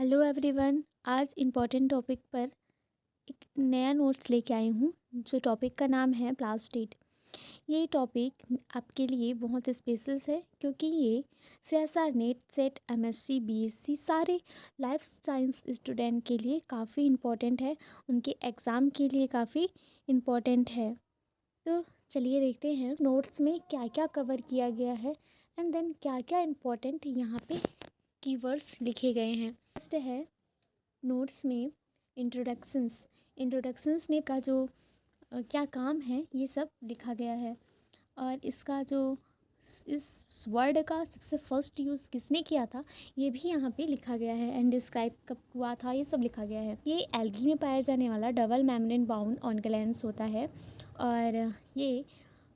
Hello everyone. आज important topic पर एक नया नोट्स लेके आई हूँ जो टॉपिक का नाम है प्लास्टिड। ये टॉपिक आपके लिए बहुत स्पेशल है क्योंकि ये CSR net set MSc BSc सारे लाइफ साइंस स्टूडेंट के लिए काफ़ी इम्पॉर्टेंट है, उनके एग्ज़ाम के लिए काफ़ी इम्पॉर्टेंट है। तो चलिए देखते हैं नोट्स में क्या क्या कवर किया गया है एंड देन क्या क्या इम्पोर्टेंट यहाँ पे कीवर्ड्स लिखे गए हैं। फर्स्ट है नोट्स में इंट्रोडक्शंस में का जो क्या काम है ये सब लिखा गया है। और इसका जो इस वर्ड का सबसे फर्स्ट यूज़ किसने किया था ये भी यहाँ पे लिखा गया है एंड डिस्क्राइब कब हुआ था ये सब लिखा गया है। ये एल्गी में पाया जाने वाला डबल मेम्ब्रेन बाउंड ऑर्गेनेल्स होता है और ये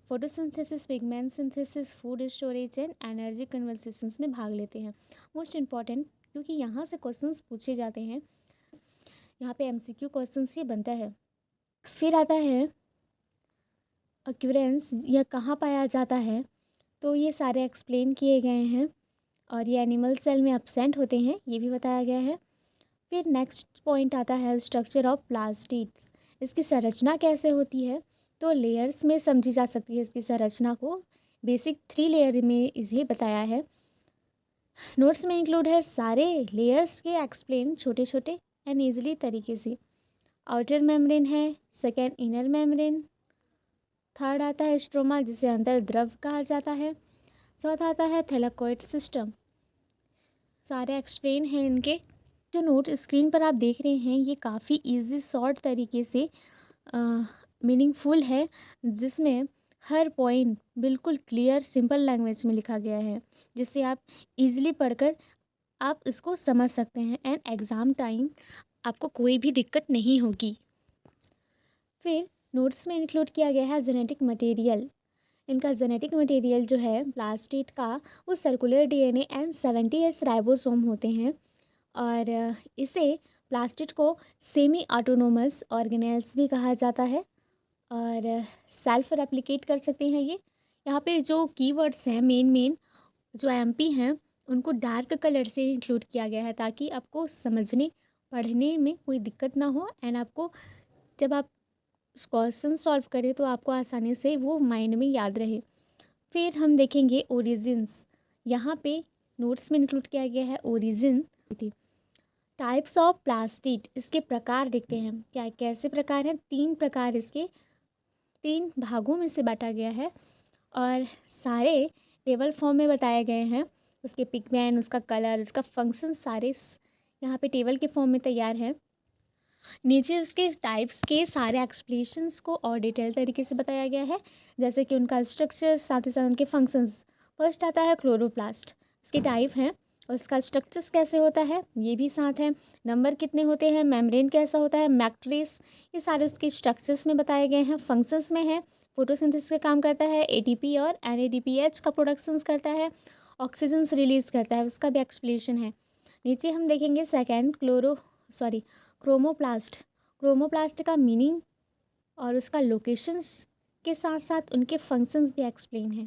photosynthesis, pigment synthesis, food storage and energy conversations में भाग लेते हैं। मोस्ट इम्पॉर्टेंट क्योंकि यहाँ से क्वेश्चंस पूछे जाते हैं, यहाँ पे एमसीक्यू क्वेश्चंस ये बनता है। फिर आता है अक्यूरेंस, यह कहाँ पाया जाता है, तो ये सारे एक्सप्लेन किए गए हैं। और ये एनिमल सेल में एब्सेंट होते हैं ये भी बताया गया है। फिर नेक्स्ट पॉइंट आता है स्ट्रक्चर ऑफ प्लास्टिड्स, इसकी संरचना कैसे होती है, तो लेयर्स में समझी जा सकती है इसकी संरचना को। बेसिक 3 लेयर में इसे बताया है। नोट्स में इंक्लूड है सारे लेयर्स के एक्सप्लेन छोटे छोटे एंड ईजिली तरीके से। आउटर मेम्ब्रेन है, सेकेंड इनर मेम्ब्रेन, थर्ड आता है स्ट्रोमा जिसे अंतर द्रव कहा जाता है, चौथा आता है थैलेकोइड सिस्टम। सारे एक्सप्लेन हैं इनके। जो नोट स्क्रीन पर आप देख रहे हैं ये काफ़ी इजी शॉर्ट तरीके से मीनिंगफुल है, जिसमें हर पॉइंट बिल्कुल क्लियर सिंपल लैंग्वेज में लिखा गया है जिससे आप इजीली पढ़कर आप इसको समझ सकते हैं एंड एग्ज़ाम टाइम आपको कोई भी दिक्कत नहीं होगी। फिर नोट्स में इंक्लूड किया गया है जेनेटिक मटेरियल। इनका जेनेटिक मटेरियल जो है प्लास्टिड का वो circular DNA and 70S ribosome होते हैं और इसे प्लास्टिड को सेमी ऑटोनोमस ऑर्गेनेल्स भी कहा जाता है और सेल्फ रेप्लिकेट कर सकते हैं ये। यहाँ पे जो कीवर्ड्स हैं मेन जो एमपी हैं उनको डार्क कलर से इंक्लूड किया गया है ताकि आपको समझने पढ़ने में कोई दिक्कत ना हो एंड आपको जब आप क्वेश्चन सॉल्व करें तो आपको आसानी से वो माइंड में याद रहे। फिर हम देखेंगे ओरिजिन्स। यहाँ पे नोट्स में इंक्लूड किया गया है ओरिजिन। टाइप्स ऑफ प्लास्टिड, इसके प्रकार देखते हैं क्या कैसे प्रकार हैं। 3 प्रकार इसके 3 भागों में से बांटा गया है और सारे टेबल फॉर्म में बताए गए हैं। उसके पिगमेंट, उसका कलर, उसका फंक्शन सारे यहाँ पे टेबल के फॉर्म में तैयार है। नीचे उसके टाइप्स के सारे एक्सप्लेशंस को और डिटेल तरीके से बताया गया है, जैसे कि उनका स्ट्रक्चर साथ ही साथ उनके फंक्शंस। फर्स्ट आता है क्लोरोप्लास्ट, इसके टाइप हैं और उसका स्ट्रक्चर्स कैसे होता है ये भी साथ है। नंबर कितने होते हैं, मेम्ब्रेन कैसा होता है, मैट्रिक्स, ये सारे उसके स्ट्रक्चर्स में बताए गए हैं। फंक्शंस में है फोटोसिंथेसिस का काम करता है, एटीपी और एनएडीपीएच का प्रोडक्शंस करता है, ऑक्सीजन्स रिलीज करता है, उसका भी एक्सप्लेशन है। नीचे हम देखेंगे सेकेंड क्रोमोप्लास्ट का मीनिंग और उसका लोकेशंस के साथ साथ उनके फंक्शंस भी एक्सप्लेन है।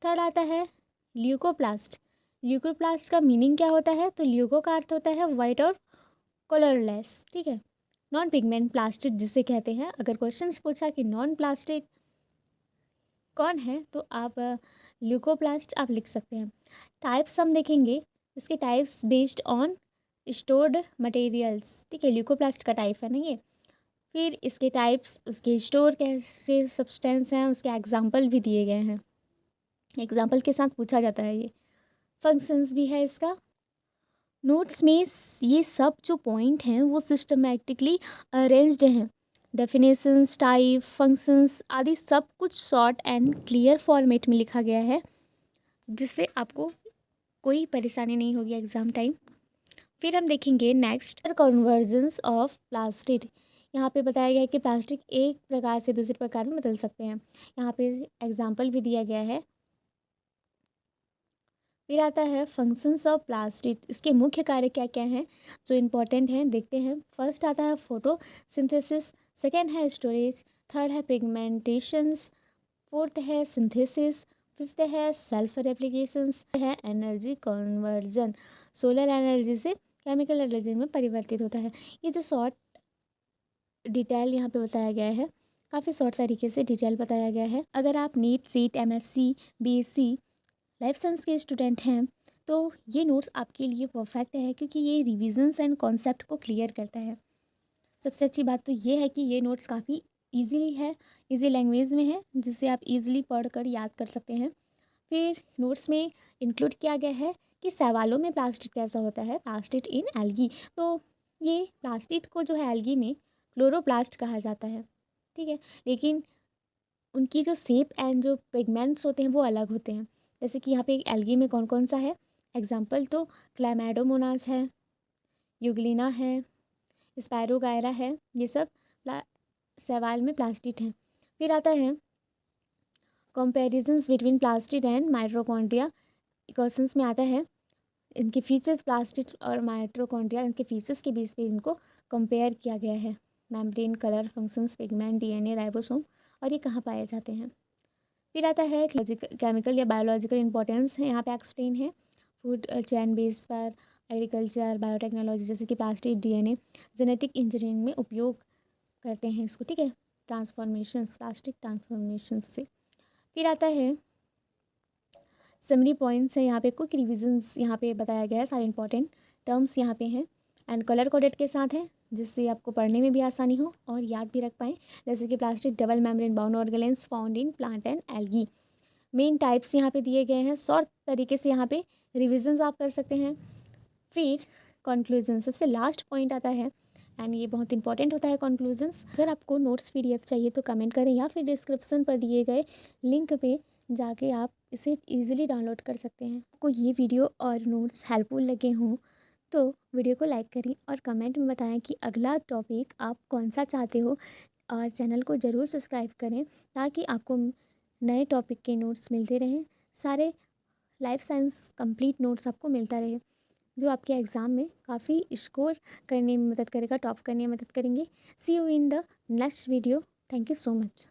थर्ड आता है ल्यूकोप्लास्ट। ल्यूकोप्लास्ट का मीनिंग क्या होता है, तो ल्यूको का अर्थ होता है वाइट और कलरलेस, ठीक है। नॉन पिगमेंट प्लास्टिड जिसे कहते हैं, अगर क्वेश्चंस पूछा कि नॉन प्लास्टिड कौन है तो आप ल्यूकोप्लास्ट आप लिख सकते हैं। टाइप्स हम देखेंगे, इसके types based on stored materials, ठीक है। ल्यूकोप्लास्ट का टाइप है ना ये। फिर इसके टाइप्स, उसके स्टोर कैसे सब्सटेंस हैं, उसके एग्जाम्पल भी दिए गए हैं, एग्जाम्पल के साथ पूछा जाता है ये। फंक्शंस भी है इसका। नोट्स में ये सब जो पॉइंट हैं वो सिस्टमेटिकली अरेंज्ड हैं। डेफिनेशंस, टाइप, फंक्शंस आदि सब कुछ शॉर्ट एंड क्लियर फॉर्मेट में लिखा गया है जिससे आपको कोई परेशानी नहीं होगी एग्ज़ाम टाइम। फिर हम देखेंगे नेक्स्ट कन्वर्जन्स ऑफ प्लास्टिड। यहाँ पे बताया गया है कि प्लास्टिक एक प्रकार से दूसरे प्रकार में बदल सकते हैं, यहाँ पे एग्जाम्पल भी दिया गया है। फिर आता है फंक्शंस ऑफ प्लास्टिड, इसके मुख्य कार्य क्या क्या हैं जो इम्पोर्टेंट हैं देखते हैं। फर्स्ट आता है फोटोसिंथेसिस, सेकेंड है स्टोरेज, थर्ड है पिगमेंटेशंस, फोर्थ है सिंथेसिस, फिफ्थ है सेल्फ रेप्लिकेशंस, है एनर्जी कन्वर्जन, सोलर एनर्जी से केमिकल एनर्जी में परिवर्तित होता है। ये जो शॉर्ट डिटेल यहाँ पे बताया गया है, काफ़ी शॉर्ट तरीके से डिटेल बताया गया है। अगर आप नीट, सीट, एमएससी, बीएससी लाइफ साइंस के स्टूडेंट हैं तो ये नोट्स आपके लिए परफेक्ट है, क्योंकि ये रिविजन्स एंड कॉन्सेप्ट को क्लियर करता है। सबसे अच्छी बात तो ये है कि ये नोट्स काफ़ी ईजीली है, ईजी लैंग्वेज में है, जिसे आप ईजिली पढ़ कर याद कर सकते हैं। फिर नोट्स में इंक्लूड किया गया है कि सवालों में प्लास्टिक कैसा होता है, प्लास्टिक इन एल्गी। तो ये प्लास्टिक को जो है एल्गी में क्लोरोप्लास्ट कहा जाता है, ठीक है। लेकिन उनकी जो शेप एंड जो पिगमेंट्स होते हैं वो अलग होते हैं। जैसे कि यहाँ पे एल्गी में कौन कौन सा है एग्जाम्पल, तो क्लैमाइडोमोनास है, यूग्लिना है, स्पायरोगायरा है, ये सब सवाल में प्लास्टिक हैं। फिर आता है comparisons between plastid and mitochondria. Questions में आता है इनके फीचर्स, प्लास्टिड और माइटोकॉन्ड्रिया, इनके फीचर्स के बेस पे इनको कंपेयर किया गया है। Membrane, colour, functions, pigment, DNA, ribosome, और ये कहाँ पाए जाते हैं। फिर आता है केमिकल या बायोलॉजिकल इंपॉर्टेंस है, यहाँ पे एक्सप्लेन है फूड चैन बेस पर, एग्रीकल्चर, बायोटेक्नोलॉजी, जैसे कि प्लास्टिक, डीएनए, जेनेटिक इंजीनियरिंग में उपयोग करते हैं इसको, ठीक है। ट्रांसफॉर्मेशन, प्लास्टिक ट्रांसफॉर्मेशन से। फिर आता है समरी पॉइंट्स है, यहाँ पे क्विक रिविजन्स यहाँ पे बताया गया है, सारे इंपॉर्टेंट टर्म्स यहाँ पे हैं एंड कलर कोडेड के साथ है, जिससे आपको पढ़ने में भी आसानी हो और याद भी रख पाएँ। जैसे कि plastic double membrane bound organelles found in plant and algae. Main types यहाँ पे दिए गए हैं, शॉर्ट तरीके से यहाँ पे रिविजन्स आप कर सकते हैं। फिर कंक्लूजन, सबसे लास्ट पॉइंट आता है एंड ये बहुत इंपॉर्टेंट होता है कंक्लूजन्स। अगर आपको नोट्स पीडीएफ चाहिए तो कमेंट करें या फिर डिस्क्रिप्शन पर दिए गए लिंक पे जाके आप इसे इजीली डाउनलोड कर सकते हैं। आपको ये वीडियो और नोट्स हेल्पफुल लगे हों तो वीडियो को लाइक करें और कमेंट में बताएं कि अगला टॉपिक आप कौन सा चाहते हो, और चैनल को ज़रूर सब्सक्राइब करें ताकि आपको नए टॉपिक के नोट्स मिलते रहें। सारे लाइफ साइंस कंप्लीट नोट्स आपको मिलता रहे, जो आपके एग्ज़ाम में काफ़ी स्कोर करने में मदद करेगा, टॉप करने में मदद करेंगे। See you in the next video. Thank you so much.